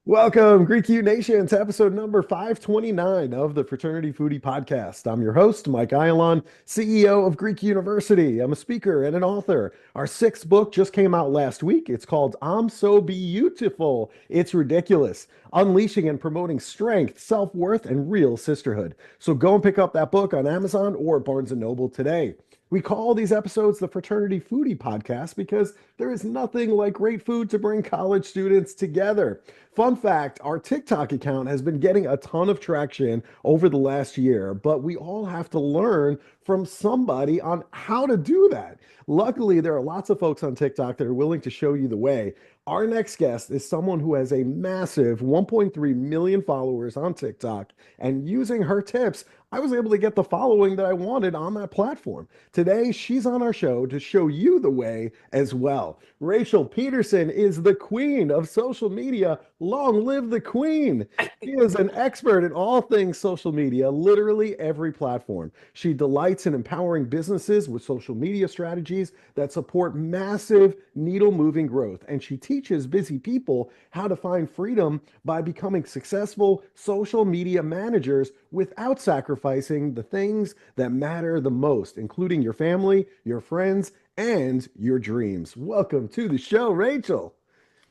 Welcome, Greek U Nation, to episode number 529 of the Fraternity Foodie Podcast. I'm your host, Mike Ayalon, CEO of Greek University. I'm a speaker and an author. Our sixth book just came out last week. It's called I'm So Beautiful. It's Ridiculous, Unleashing and Promoting Strength, Self-Worth, and Real Sisterhood. So go and pick up that book on Amazon or Barnes & Noble today. We call these episodes the Fraternity Foodie Podcast because there is nothing like great food to bring college students together. Fun fact, our TikTok account has been getting a ton of traction over the last year, but we all have to learn from somebody on how to do that. Luckily, there are lots of folks on TikTok that are willing to show you the way. Our next guest is someone who has a massive 1.3 million followers on TikTok, and using her tips, I was able to get the following that I wanted on that platform. Today, she's on our show to show you the way as well. Rachel Pederson is the queen of social media. Long live the queen. She is an expert in all things social media, literally every platform. She delights in empowering businesses with social media strategies that support massive needle-moving growth. And she teaches busy people how to find freedom by becoming successful social media managers without sacrificing the things that matter the most, including your family, your friends, and your dreams. Welcome to the show, Rachel.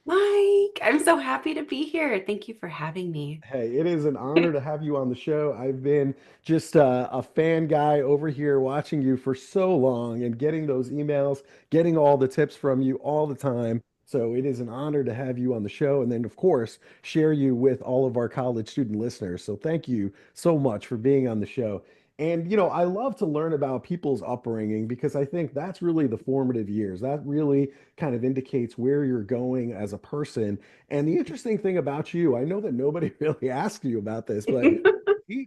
Mike, I'm so happy to be here. Thank you for having me. Hey, it is an honor to have you on the show. I've been just a fan guy over here watching you for so long and getting those emails, getting all the tips from you all the time. So it is an honor to have you on the show and then, of course, share you with all of our college student listeners. So thank you so much for being on the show. And, I love to learn about people's upbringing because I think that's really the formative years. That really kind of indicates where you're going as a person. And the interesting thing about you, I know that nobody really asked you about this, but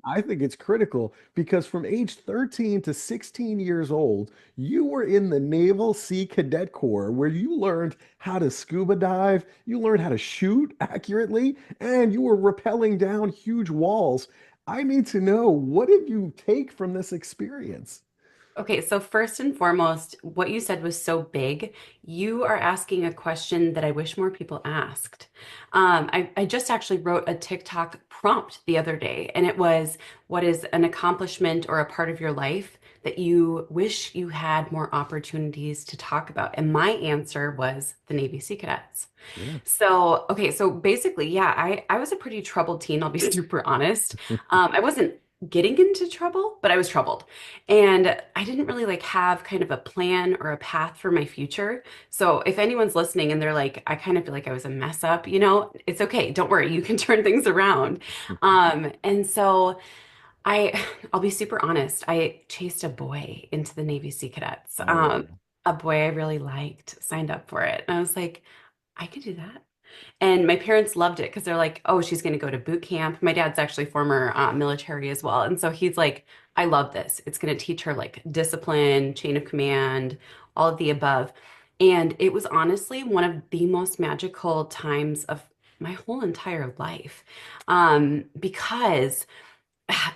I think it's critical because from age 13 to 16 years old, you were in the Naval Sea Cadet Corps where you learned how to scuba dive, you learned how to shoot accurately, and you were rappelling down huge walls. I need to know, what did you take from this experience? Okay, so first and foremost, what you said was so big. You are asking a question that I wish more people asked. I just actually wrote a TikTok prompt the other day, and it was, what is an accomplishment or a part of your life that you wish you had more opportunities to talk about? And my answer was the Navy Sea Cadets. Yeah. So, okay, so basically, yeah, I was a pretty troubled teen, I'll be super honest. I wasn't getting into trouble, but I was troubled. And I didn't really like have kind of a plan or a path for my future. So if anyone's listening and they're like, I kind of feel like I was a mess up, it's okay. Don't worry, you can turn things around. And so I'll be super honest. I chased a boy into the Navy Sea Cadets. Oh, A boy I really liked, signed up for it. And I was like, I could do that. And my parents loved it because they're like, oh, she's going to go to boot camp. My dad's actually former military as well. And so he's like, I love this. It's going to teach her like discipline, chain of command, all of the above. And it was honestly one of the most magical times of my whole entire life, because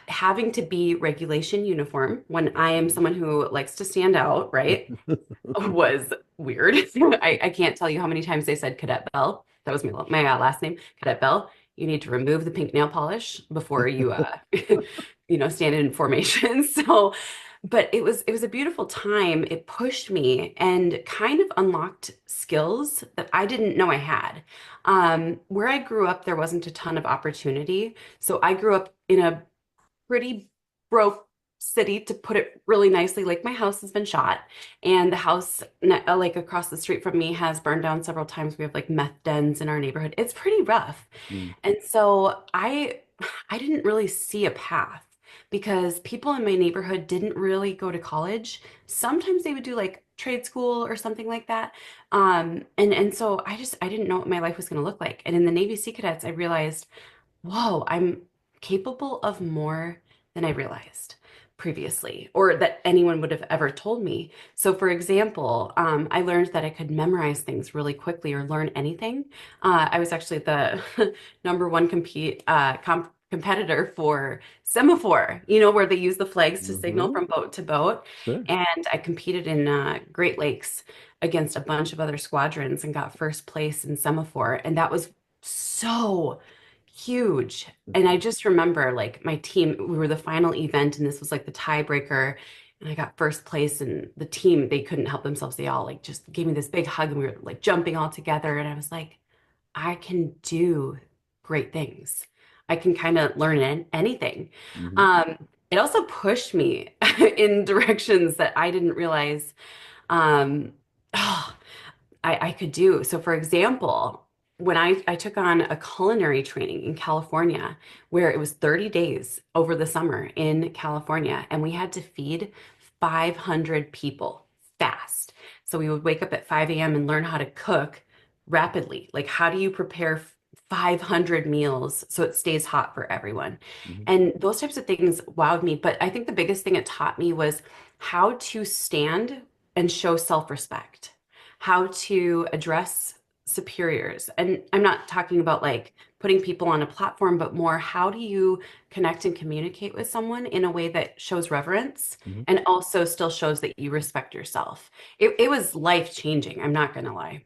having to be regulation uniform when I am someone who likes to stand out, right, was weird. I can't tell you how many times they said Cadet Bell. That was my last name, Cadet Bell. You need to remove the pink nail polish before you stand in formation. So, but it was a beautiful time. It pushed me and kind of unlocked skills that I didn't know I had. Where I grew up, there wasn't a ton of opportunity. So I grew up in a pretty broke city, to put it really nicely. Like, my house has been shot, and the house like across the street from me has burned down several times. We have like meth dens in our neighborhood. It's pretty rough. mm, And so I didn't really see a path because people in my neighborhood didn't really go to college. Sometimes they would do like trade school or something like that. And so I didn't know what my life was going to look like. And in the Navy Sea Cadets, I realized, whoa, I'm capable of more than I realized previously, or that anyone would have ever told me. So, for example, I learned that I could memorize things really quickly or learn anything. I was actually the number one competitor for semaphore, where they use the flags to signal Hmm. from boat to boat. Sure. And I competed in Great Lakes against a bunch of other squadrons and got first place in semaphore. And that was so huge. And I just remember like my team, we were the final event, and this was like the tiebreaker. And I got first place, and the team, they couldn't help themselves. They all like just gave me this big hug, and we were like jumping all together. And I was like, I can do great things. I can kind of learn anything. Hmm. Um, it also pushed me in directions that I didn't realize um, oh, I could do. So, for example, when I took on a culinary training in California, where it was 30 days over the summer in California, and we had to feed 500 people fast. So, we would wake up at 5 a.m. and learn how to cook rapidly. Like, how do you prepare 500 meals so it stays hot for everyone? Hmm. And those types of things wowed me. But I think the biggest thing it taught me was how to stand and show self-respect, how to address superiors. And I'm not talking about like putting people on a platform, but more how do you connect and communicate with someone in a way that shows reverence Hmm. and also still shows that you respect yourself. It was life changing. I'm not gonna lie.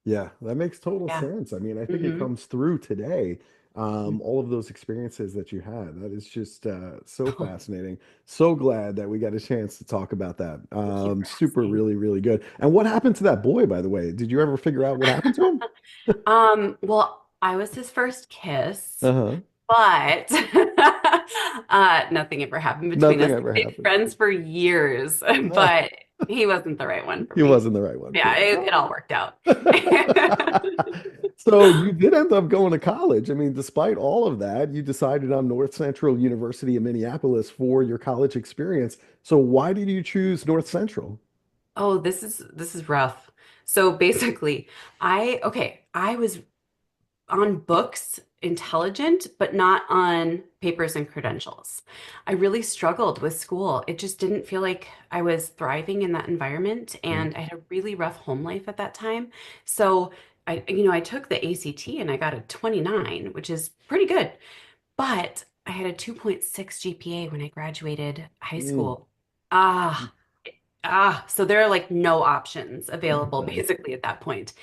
Yeah, that makes total Yeah. sense. I mean, I think it Hmm. comes through today. All of those experiences that you had. That is just so Oh, fascinating. So glad that we got a chance to talk about that. thank you for Super, asking. really, really good. And what happened to that boy, by the way? Did you ever figure out what happened to him? Well, I was his first kiss. Uh-huh. But nothing ever happened between Nothing us. We ever stayed happened. friends for years, but he wasn't the right one for He me. wasn't the right one for Yeah, you. it all worked out. So you did end up going to college. I mean, despite all of that, you decided on North Central University in Minneapolis for your college experience. So why did you choose North Central? Oh, this is rough. So basically, I was on books intelligent, but not on papers and credentials. I really struggled with school. It just didn't feel like I was thriving in that environment, Mhm. and I had a really rough home life at that time. So I took the ACT and I got a 29, which is pretty good, but I had a 2.6 GPA when I graduated high Mm. school. Ah, so there are like no options available basically at that point.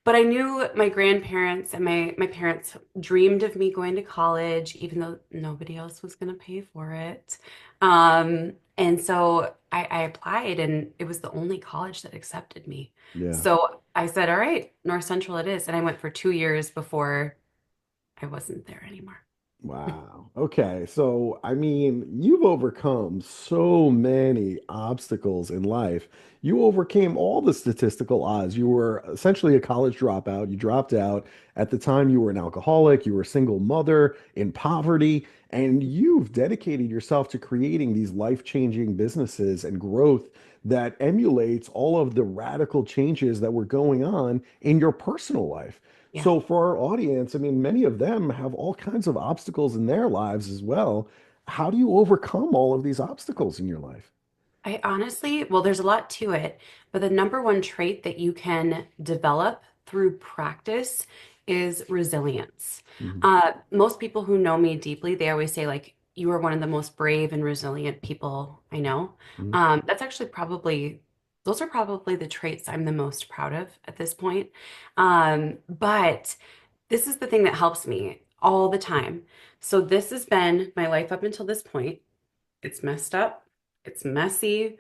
But I knew my grandparents and my parents dreamed of me going to college, even though nobody else was going to pay for it. And so I applied, and it was the only college that accepted me. Yeah. So I said, all right, North Central it is. And I went for 2 years before I wasn't there anymore. Wow. Okay. So, I mean, you've overcome so many obstacles in life. You overcame all the statistical odds. You were essentially a college dropout. You dropped out. At the time, you were an alcoholic. You were a single mother in poverty. And you've dedicated yourself to creating these life-changing businesses and growth that emulates all of the radical changes that were going on in your personal life. Yeah. So for our audience, I mean, many of them have all kinds of obstacles in their lives as well. How do you overcome all of these obstacles in your life? I honestly, well, there's a lot to it, but the number one trait that you can develop through practice is resilience. Mhm. Most people who know me deeply, they always say, like, you are one of the most brave and resilient people I know. Mhm. That's actually those are probably the traits I'm the most proud of at this point. But this is the thing that helps me all the time. So this has been my life up until this point. It's messed up. It's messy.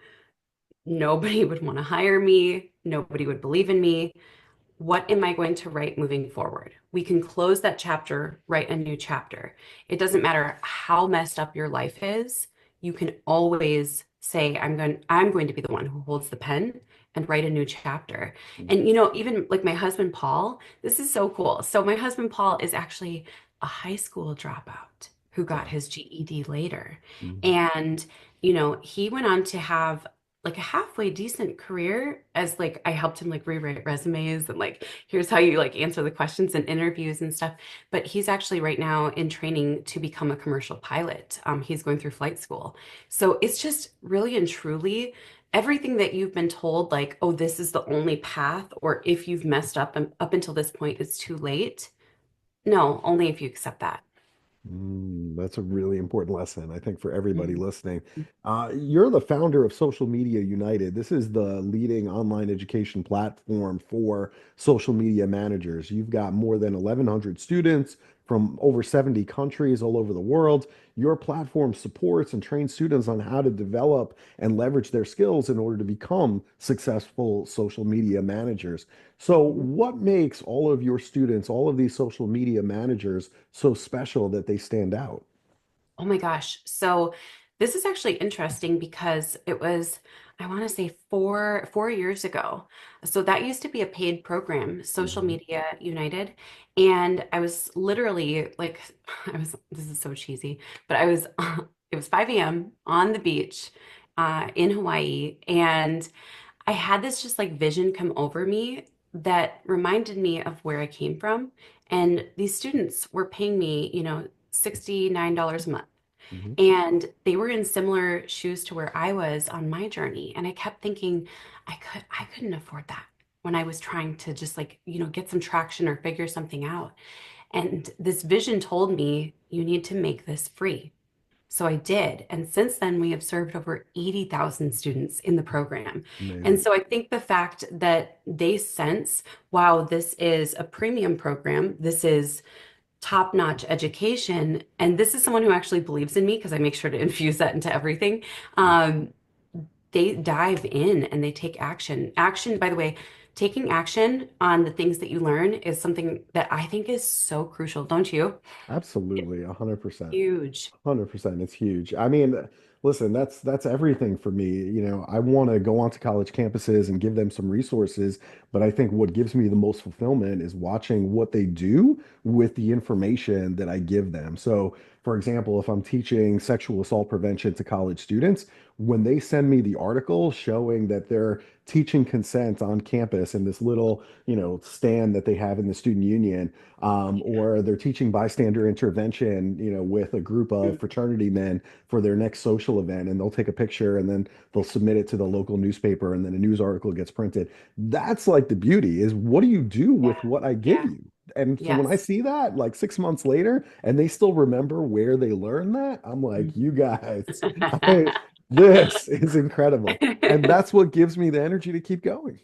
Nobody would want to hire me. Nobody would believe in me. What am I going to write moving forward? We can close that chapter, write a new chapter. It doesn't matter how messed up your life is. You can always say, I'm going to be the one who holds the pen and write a new chapter. Mhm. And even like my husband Paul, this is so cool. So my husband Paul is actually a high school dropout who got Wow. his GED later. Mhm. And he went on to have like a halfway decent career as like I helped him like rewrite resumes and like here's how you like answer the questions in interviews and stuff. But he's actually right now in training to become a commercial pilot. He's going through flight school. So it's just really and truly everything that you've been told, like, oh, this is the only path, or if you've messed up and up until this point, it's too late. No, only if you accept that. That's a really important lesson, I think, for everybody Mhm. listening. You're the founder of Social Media United. This is the leading online education platform for social media managers. You've got more than 1,100 students from over 70 countries all over the world. Your platform supports and trains students on how to develop and leverage their skills in order to become successful social media managers. So, Mhm. what makes all of your students, all of these social media managers, so special that they stand out? Oh my gosh. So this is actually interesting because it was, I want to say four years ago. So that used to be a paid program, Social Hmm. Media United. And I was literally like, this is so cheesy, but it was 5 a.m. on the beach in Hawaii. And I had this just like vision come over me that reminded me of where I came from. And these students were paying me, $69 a month. Hmm. And they were in similar shoes to where I was on my journey. And I kept thinking, I couldn't afford that when I was trying to just like, get some traction or figure something out. And this vision told me, you need to make this free. So I did. And since then, we have served over 80,000 students in the program. And Amazing. so I think the fact that they sense, wow, this is a premium program, this is top-notch education, and this is someone who actually believes in me because I make sure to infuse that into everything. Um, they dive in and they take action. Action, by the way, taking action on the things that you learn is something that I think is so crucial, don't you? It's Absolutely, 100%. huge. 100%. It's huge. I mean, listen, that's everything for me. I want to go onto college campuses and give them some resources, but I think what gives me the most fulfillment is watching what they do with the information that I give them. So, for example, if I'm teaching sexual assault prevention to college students, when they send me the article showing that they're teaching consent on campus in this little, stand that they have in the student union, or they're teaching bystander intervention, with a group of fraternity men for their next social event, and they'll take a picture and then they'll submit it to the local newspaper, and then a news article gets printed. That's like the beauty is what do you do with Yeah, what I give yeah, you? And so when I yes. see that like 6 months later and they still remember where they learned that, I'm like, you guys, I, this is incredible. And that's what gives me the energy to keep going.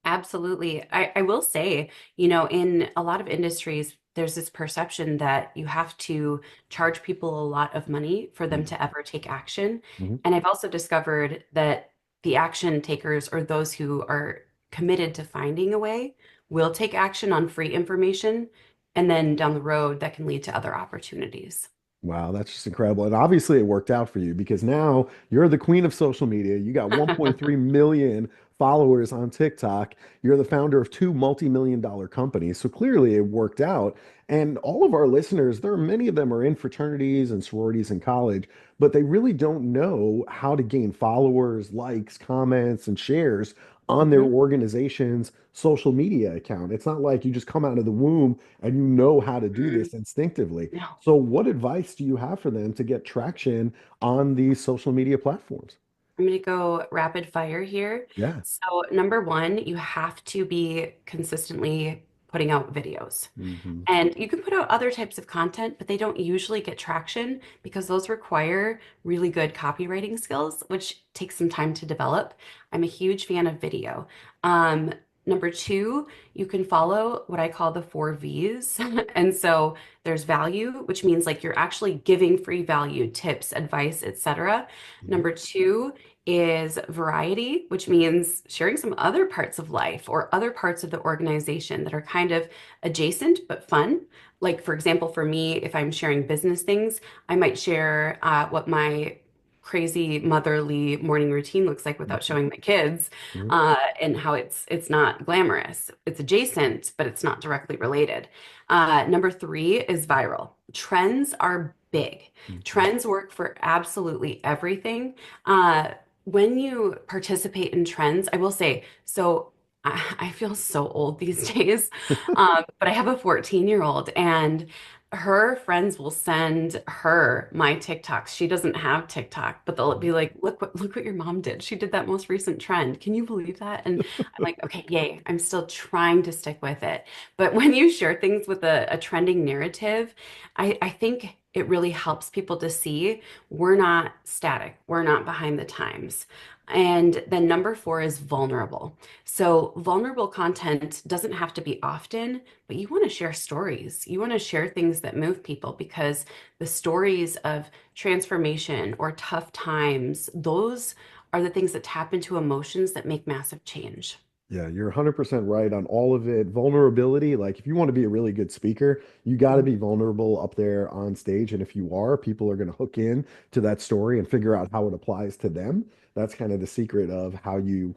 Absolutely. I will say, in a lot of industries, there's this perception that you have to charge people a lot of money for them to ever take action. Mhm. And I've also discovered that the action takers or those who are committed to finding a way will take action on free information. And then down the road, that can lead to other opportunities. Wow, that's just incredible. And obviously it worked out for you because now you're the queen of social media. You got 1.3 million followers on TikTok. You're the founder of two multi-million dollar companies. So clearly it worked out. And all of our listeners, there are many of them are in fraternities and sororities in college, but they really don't know how to gain followers, likes, comments, and shares on their Mhm. organization's social media account. It's not like you just come out of the womb and you know how to do Mm, this instinctively. no. So, what advice do you have for them to get traction on these social media platforms? I'm going to go rapid fire here. Yeah. So, number one, you have to be consistently putting out videos. Hmm. And you can put out other types of content, but they don't usually get traction because those require really good copywriting skills, which takes some time to develop. I'm a huge fan of video. Um, Number two, you can follow what I call the four V's. And so there's value, which means like you're actually giving free value, tips, advice, etc. Number two is variety, which means sharing some other parts of life or other parts of the organization that are kind of adjacent but fun. Like, for example, for me, if I'm sharing business things, I might share what my crazy motherly morning routine looks like without Hmm. showing my kids, and how it's not glamorous. It's adjacent, but it's not directly related. Number three is viral. Trends are big. Hmm. Trends work for absolutely everything. Uh, when you participate in trends, I will say, so I feel so old these days. But I have a 14-year-old and her friends will send her my TikToks. She doesn't have TikTok, but they'll be like, look what your mom did. She did that most recent trend. Can you believe that? And I'm like, okay, yay. I'm still trying to stick with it. But when you share things with a trending narrative, I think it really helps people to see we're not static, we're not behind the times. And then number four is vulnerable. So, vulnerable content doesn't have to be often, but you want to share stories. You want to share things that move people because the stories of transformation or tough times, those are the things that tap into emotions that make massive change. Yeah, you're 100% right on all of it. Vulnerability, like if you want to be a really good speaker, you got to Mhm. be vulnerable up there on stage. And if you are, people are going to hook in to that story and figure out how it applies to them. That's kind of the secret of how you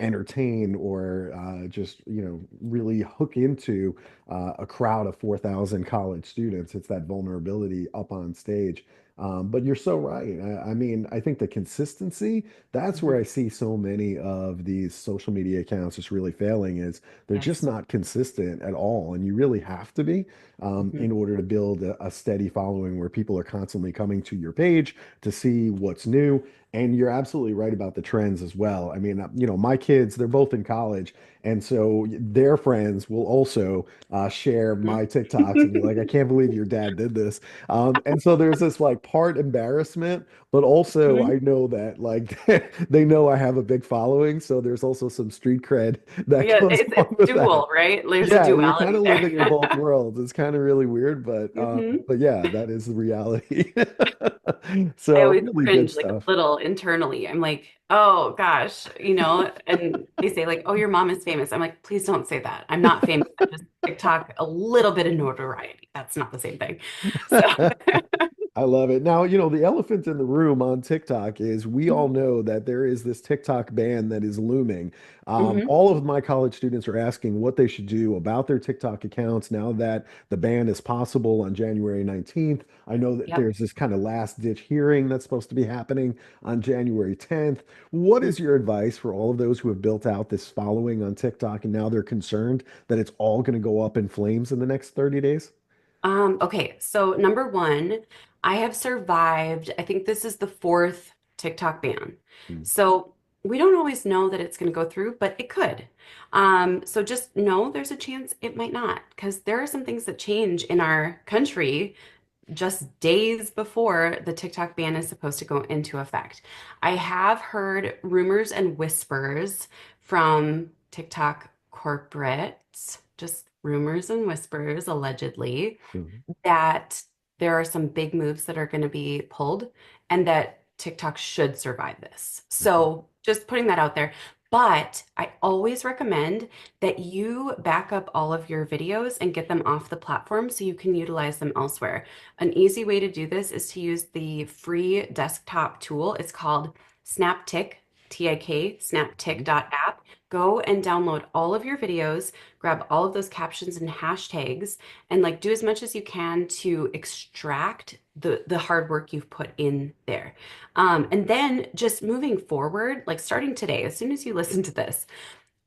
entertain or just, really hook into a crowd of 4,000 college students. It's that vulnerability up on stage. But you're so right. I mean, I think the consistency, that's where Mhm. I see so many of these social media accounts just really failing is they're just Yes. not consistent at all. And you really have to be Mhm. in order to build a steady following where people are constantly coming to your page to see what's new. And you're absolutely right about the trends as well. I mean, my kids, they're both in college. And so their friends will also share my TikToks and be like, I can't believe your dad did this. And so there's this like part embarrassment, but also Mhm. I know that like they know I have a big following, so there's also some street cred that Yeah, goes it's along with that. dual, right? There's a Yeah, you're kind duality of there. living in both worlds. It's kind of really weird, but hmm yeah, that is the reality. I So always really good cringe like a stuff. little internally. I'm like, oh gosh, and they say like, oh, your mom is famous. I'm like, please don't say that. I'm not famous. I just TikTok a little bit of notoriety. That's not the same thing. So, I love it. Now, the elephant in the room on TikTok is we all know that there is this TikTok ban that is looming. hmm All of my college students are asking what they should do about their TikTok accounts now that the ban is possible on January 19th. I know that Yep. there's this kind of last ditch hearing that's supposed to be happening on January 10th. What is your advice for all of those who have built out this following on TikTok and now they're concerned that it's all going to go up in flames in the next 30 days? Okay, so number one, I have survived. I think this is the fourth TikTok ban. Mm, So we don't always know that it's going to go through, but it could. So just know there's a chance it might not, because there are some things that change in our country just days before the TikTok ban is supposed to go into effect. I have heard rumors and whispers from TikTok corporates, just rumors and whispers, allegedly mm, that there are some big moves that are going to be pulled and that TikTok should survive this. mhm, So just putting that out there. But I always recommend that you back up all of your videos and get them off the platform so you can utilize them elsewhere. An easy way to do this is to use the free desktop tool. It's called SnapTik, Tik, mhm, snaptik.app. Go and download all of your videos, grab all of those captions and hashtags, and like do as much as you can to extract the hard work you've put in there. And then just moving forward, like starting today, as soon as you listen to this,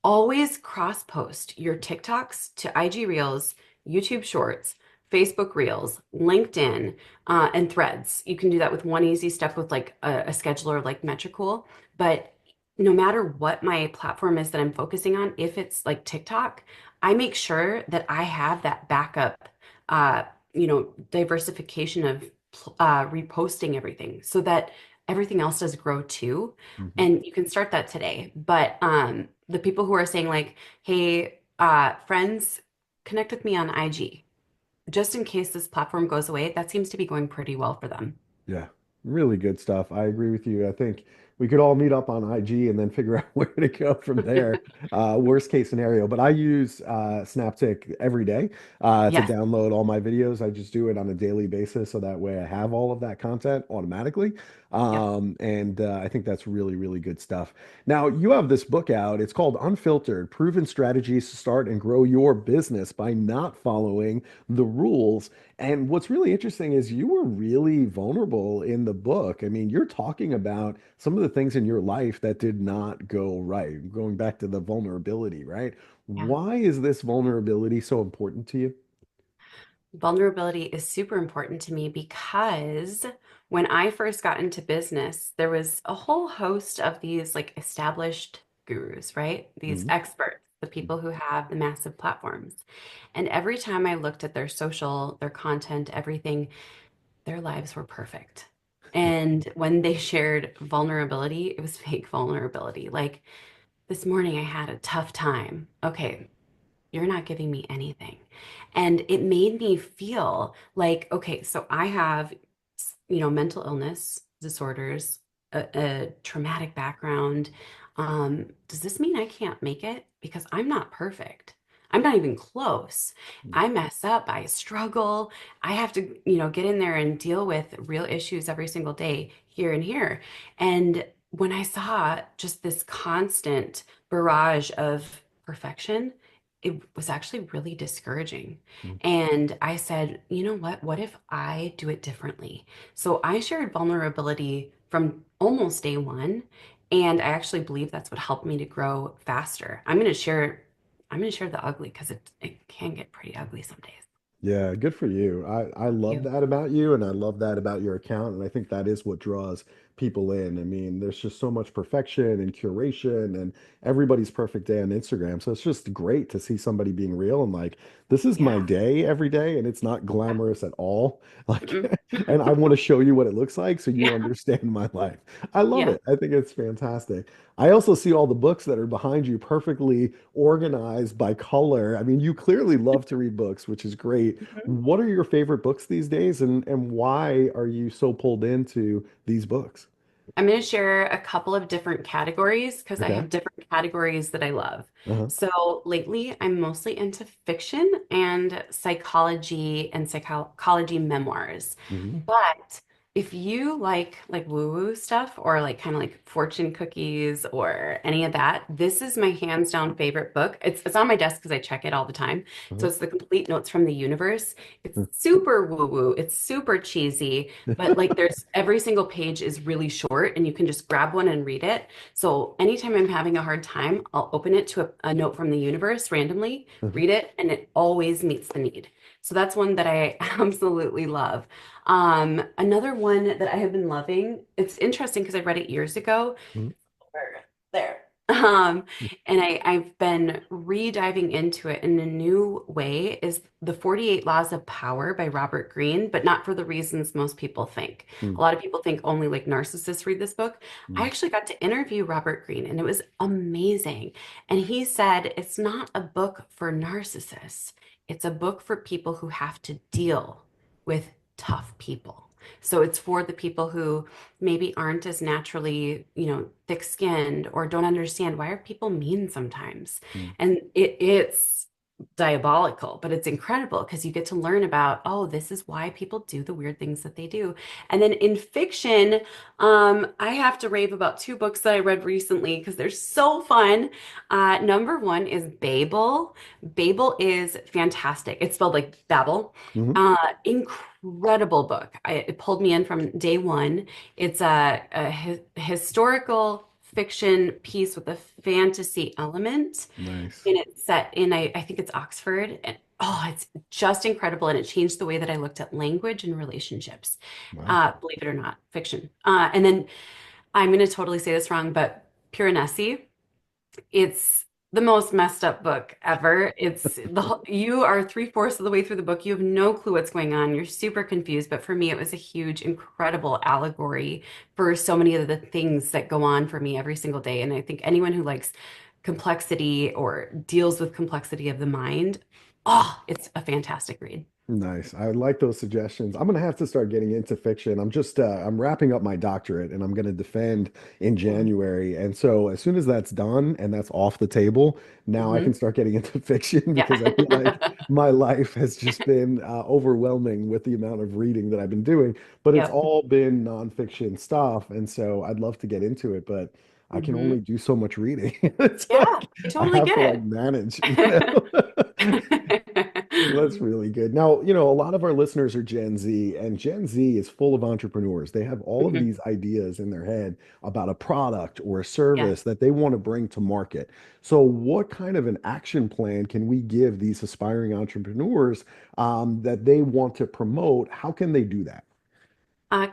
always cross post your TikToks to IG Reels, YouTube Shorts, Facebook Reels, LinkedIn, and Threads. You can do that with one easy step with like a scheduler like Metricool. But no matter what my platform is that I'm focusing on, if it's like TikTok, I make sure that I have that backup, diversification of reposting everything so that everything else does grow too. mhm. And you can start that today. But the people who are saying like, hey, friends, connect with me on IG, just in case this platform goes away, that seems to be going pretty well for them. Yeah, really good stuff. I agree with you. I think we could all meet up on IG and then figure out where to go from there. Worst case scenario, but I use Snaptic every day to Yes. download all my videos. I just do it on a daily basis so that way I have all of that content automatically. Yep. And I think that's really, really good stuff. Now, you have this book out. It's called Unfiltered: Proven Strategies to Start and Grow Your Business by Not Following the Rules. And what's really interesting is you were really vulnerable in the book. I mean, you're talking about some of the things in your life that did not go right, going back to the vulnerability, right? Yeah. Why is this vulnerability so important to you? Vulnerability is super important to me because when I first got into business, there was a whole host of these like established gurus, right? These Mhm. experts, the people who have the massive platforms. And every time I looked at their social, their content, everything, their lives were perfect. And when they shared vulnerability, it was fake vulnerability. Like, this morning I had a tough time. Okay, you're not giving me anything. And it made me feel like, okay, so I have, mental illness disorders, a traumatic background. Does this mean I can't make it? Because I'm not perfect. I'm not even close. I mess up, I struggle. I have to, get in there and deal with real issues every single day here and here. And when I saw just this constant barrage of perfection, it was actually really discouraging. Mm. And I said, you know what? What if I do it differently? So I shared vulnerability from almost day one. And I actually believe that's what helped me to grow faster. I'm going to share the ugly because it can get pretty ugly some days. Yeah, good for you. I love You. that about you, and I love that about your account, and I think that is what draws people in. I mean, there's just so much perfection and curation, and everybody's perfect day on Instagram. So it's just great to see somebody being real and like, this is my Yeah. day every day, and it's not Yeah. glamorous at all. Like, Mm-mm. and I want to show you what it looks like so you Yeah. understand my life. I love Yeah. it. I think it's fantastic. I also see all the books that are behind you perfectly organized by color. I mean, you clearly love to read books, which is great. Mhm. What are your favorite books these days, and why are you so pulled into these books? I'm going to share a couple of different categories because I Okay. have different categories that I love. Uh-huh. So lately, I'm mostly into fiction and psychology and psychology memoirs. Hmm. But if you like woo-woo stuff or like kind of like fortune cookies or any of that, this is my hands down favorite book. It's on my desk because I check it all the time. So Uh-huh. it's the Complete Notes from the Universe. It's super woo-woo. It's super cheesy, but like there's every single page is really short and you can just grab one and read it. So anytime I'm having a hard time, I'll open it to a note from the universe randomly, Uh-huh. read it, and it always meets the need. So that's one that I absolutely love. Another one that I have been loving, it's interesting because I read it years ago. Mhm. Where? There. And I've been re-diving into it in a new way is The 48 Laws of Power by Robert Greene, but not for the reasons most people think. A Mhm. lot of people think only like narcissists read this book. I Mhm. actually got to interview Robert Greene and it was amazing. And he said it's not a book for narcissists. It's a book for people who have to deal with tough people. So it's for the people who maybe aren't as naturally, thick-skinned or don't understand why are people mean sometimes. Mhm. And it's diabolical, but it's incredible because you get to learn about, oh, this is why people do the weird things that they do. And then in fiction, I have to rave about two books that I read recently because they're so fun. Number one is Babel. Babel is fantastic. It's spelled like Babel. Mhm. Incredible book. It pulled me in from day one. It's a historical fiction piece with a fantasy element, Nice. and it's set in, I think it's Oxford. And oh, it's just incredible. And it changed the way that I looked at language and relationships. Wow. Believe it or not, fiction. And then I'm going to totally say this wrong, but Piranesi. It's the most messed up book ever. You are three-fourths of the way through the book. You have no clue what's going on. You're super confused. But for me, it was a huge, incredible allegory for so many of the things that go on for me every single day. And I think anyone who likes complexity or deals with complexity of the mind, oh, it's a fantastic read. Nice. I like those suggestions. I'm gonna have to start getting into fiction. I'm wrapping up my doctorate and I'm gonna defend in January. And so as soon as that's done and that's off the table, now I can Hmm. start getting into fiction because I feel like Yeah. my life has just been overwhelming with the amount of reading that I've been doing. But it's Yep. all been nonfiction stuff, and so I'd love to get into it, but I can only Hmm. do so much reading. It's Yeah, like I I totally have to like get manage, That's it. really good. Now, a lot of our listeners are Gen Z, and Gen Z is full of entrepreneurs. They have all of Mhm. these ideas in their head about a product or a Yeah. service that they want to bring to market. So, what kind of an action plan can we give these aspiring entrepreneurs that they want to promote? How can they do that?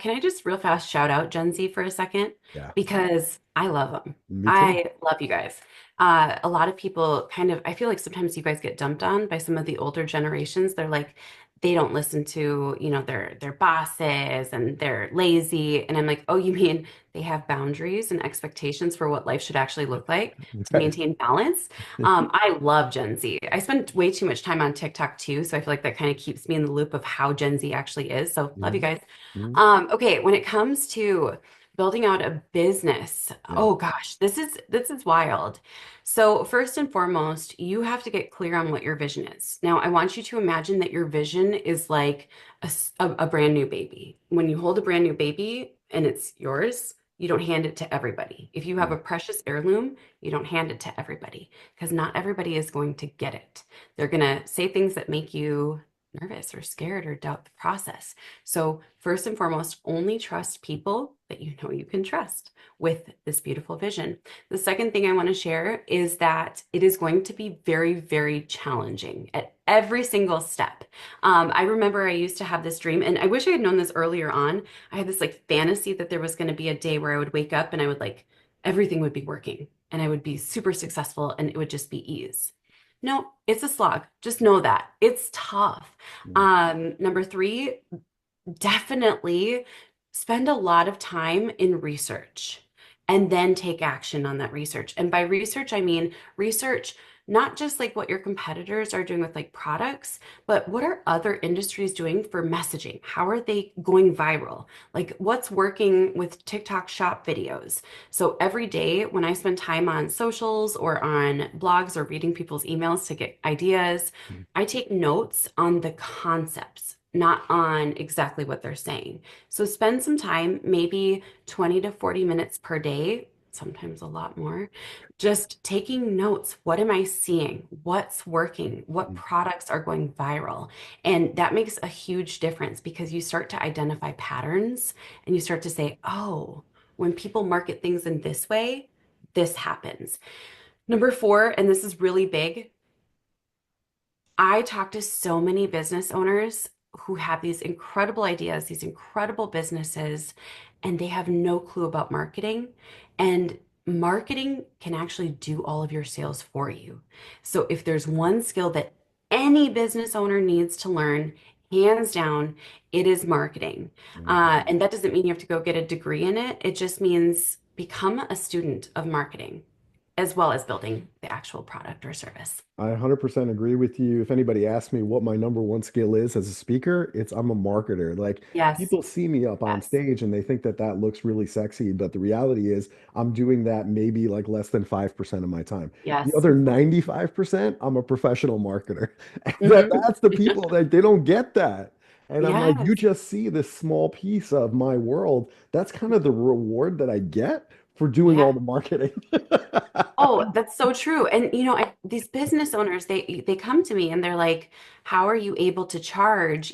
Can I just real fast shout out Gen Z for a second? Yeah, Because I love them. me too. I love you guys. A lot of people kind of, I feel like sometimes you guys get dumped on by some of the older generations. They're like, they don't listen to, their bosses and they're lazy. And I'm like, oh, you mean they have boundaries and expectations for what life should actually look like to Right. maintain balance? I love Gen Z. I spend way too much time on TikTok too, so I feel like that kind of keeps me in the loop of how Gen Z actually is. So love you Mhm. guys. Mhm. Okay, when it comes to building out a business, Yeah. oh gosh, this is wild. So first and foremost, you have to get clear on what your vision is. Now, I want you to imagine that your vision is like a brand new baby. When you hold a brand new baby and it's yours, you don't hand it to everybody. If you have Mm. a precious heirloom, you don't hand it to everybody because not everybody is going to get it. They're going to say things that make you nervous or scared or doubt the process. So, first and foremost, only trust people that you know you can trust with this beautiful vision. The second thing I want to share is that it is going to be very, very challenging at every single step. I remember I used to have this dream, and I wish I had known this earlier on. I had this like fantasy that there was going to be a day where I would wake up and I would like everything would be working and I would be super successful and it would just be ease. No, it's a slog. Just know that it's tough. Mm. Number three, definitely spend a lot of time in research and then take action on that research. And by research, I mean research not just like what your competitors are doing with like products, but what are other industries doing for messaging? How are they going viral? Like what's working with TikTok shop videos? So every day when I spend time on socials or on blogs or reading people's emails to get ideas, Mm. I take notes on the concepts, not on exactly what they're saying. So spend some time, maybe 20 to 40 minutes per day, sometimes a lot more, just taking notes. What am I seeing? What's working? What Mm. products are going viral? And that makes a huge difference because you start to identify patterns and you start to say, oh, when people market things in this way, this happens. Number four, and this is really big, I talk to so many business owners who have these incredible ideas, these incredible businesses, and they have no clue about marketing. And marketing can actually do all of your sales for you. So if there's one skill that any business owner needs to learn, hands down, it is marketing. Mhm. And that doesn't mean you have to go get a degree in it. It just means become a student of marketing as well as building the actual product or service. I 100% agree with you. If anybody asks me what my number one skill is as a speaker, it's I'm a marketer. Like Yes. people see me up on Yes. stage and they think that that looks really sexy, but the reality is I'm doing that maybe like less than 5% of my time. The Yes. other 95%, I'm a professional marketer. And Hmm. that's the people that they don't get that. And I'm like, you Yes. just see this small piece of my world. That's kind of the reward that I get for doing all Yeah. the marketing. Oh, that's so true. And these business owners, they come to me and they're like, "How are you able to charge,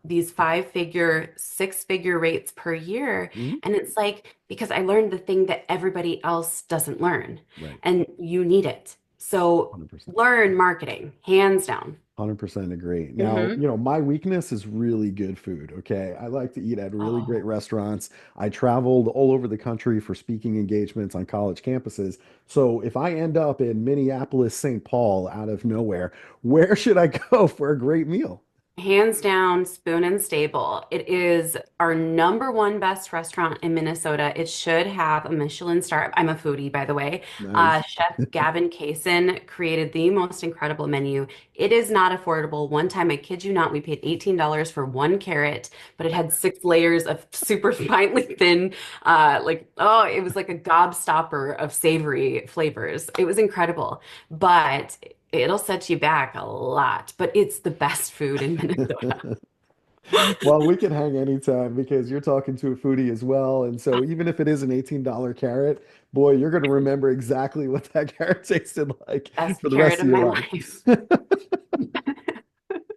these five-figure, six-figure rates per year?" Mhm. And it's like, because I learned the thing that everybody else doesn't learn, Right. and you need it. So 100%. learn marketing, hands down. 100% agree. Now, Hmm. my weakness is really good food. Okay. I like to eat at really great Oh. restaurants. I traveled all over the country for speaking engagements on college campuses. So if I end up in Minneapolis, St. Paul out of nowhere, where should I go for a great meal? Hands down, Spoon and Stable. It is our number one best restaurant in Minnesota. It should have a Michelin star. I'm a foodie, by the way. Nice. Chef Gavin Kaysen created the most incredible menu. It is not affordable. One time, I kid you not, we paid $18 for one carrot, but it had six layers of super finely thin, it was like a gobstopper of savory flavors. It was incredible. But it'll set you back a lot, but it's the best food in Minnesota. Well, we can hang anytime because you're talking to a foodie as well. And so even if it is an $18 carrot, boy, you're going to remember exactly what that carrot tasted like Best for the carrot rest of of your my life. life.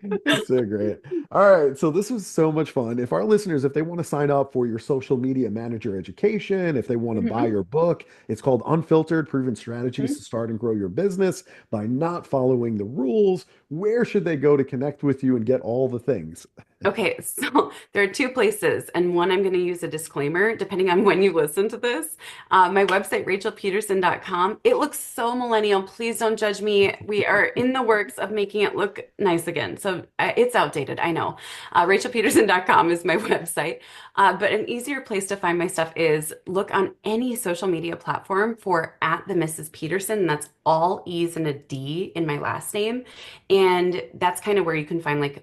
It's so great. All right. So this was so much fun. If our listeners, if they want to sign up for your social media manager education, if they want to buy Mhm, your book, it's called Unfiltered Proven Strategies mhm. to Start and Grow Your Business by Not Following the Rules. Where should they go to connect with you and get all the things? Okay, so there are two places, and one I'm going to use a disclaimer depending on when you listen to this. My website, rachelpederson.com, it looks so millennial. Please don't judge me. We are in the works of making it look nice again. So it's outdated, I know. Rachelpederson.com is my website. But an easier place to find my stuff is look on any social media platform for at the Mrs. Pederson. And that's all E's and a D in my last name. And that's kind of where you can find like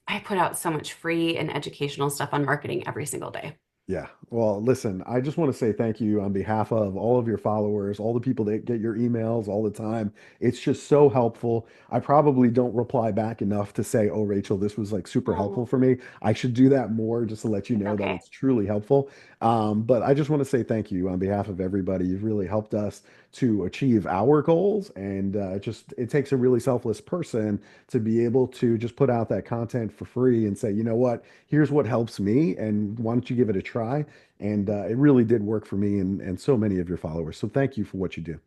I put out so much free and educational stuff on marketing every single day. Yeah. Well, listen, I just want to say thank you on behalf of all of your followers, all the people that get your emails all the time. It's just so helpful. I probably don't reply back enough to say, "Oh, Rachel, this was like super helpful Oh, for me." I should do that more just to let you it's know that okay. it's truly helpful. But I just want to say thank you on behalf of everybody. You've really helped us to achieve our goals, and just it takes a really selfless person to be able to just put out that content for free and say, you know what? Here's what helps me, and why don't you give it a try? And it really did work for me and so many of your followers. So thank you for what you do.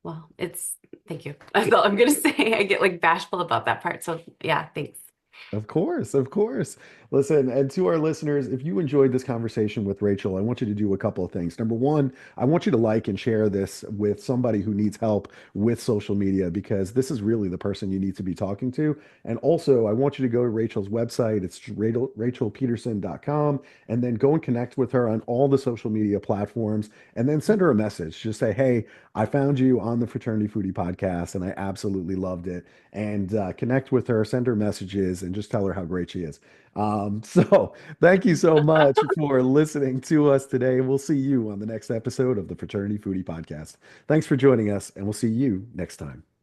Well, thank you. That's all I'm gonna say. I get like bashful about that part. So yeah, thanks. Of course, of course. Listen, and to our listeners, if you enjoyed this conversation with Rachel, I want you to do a couple of things. Number one, I want you to like and share this with somebody who needs help with social media because this is really the person you need to be talking to. And also, I want you to go to Rachel's website. It's rachelpeterson.com, and then go and connect with her on all the social media platforms and then send her a message. Just say, hey, I found you on the Fraternity Foodie podcast and I absolutely loved it. And connect with her, send her messages, and just tell her how great she is. So thank you so much for listening to us today. We'll see you on the next episode of the Fraternity Foodie Podcast. Thanks for joining us, and we'll see you next time.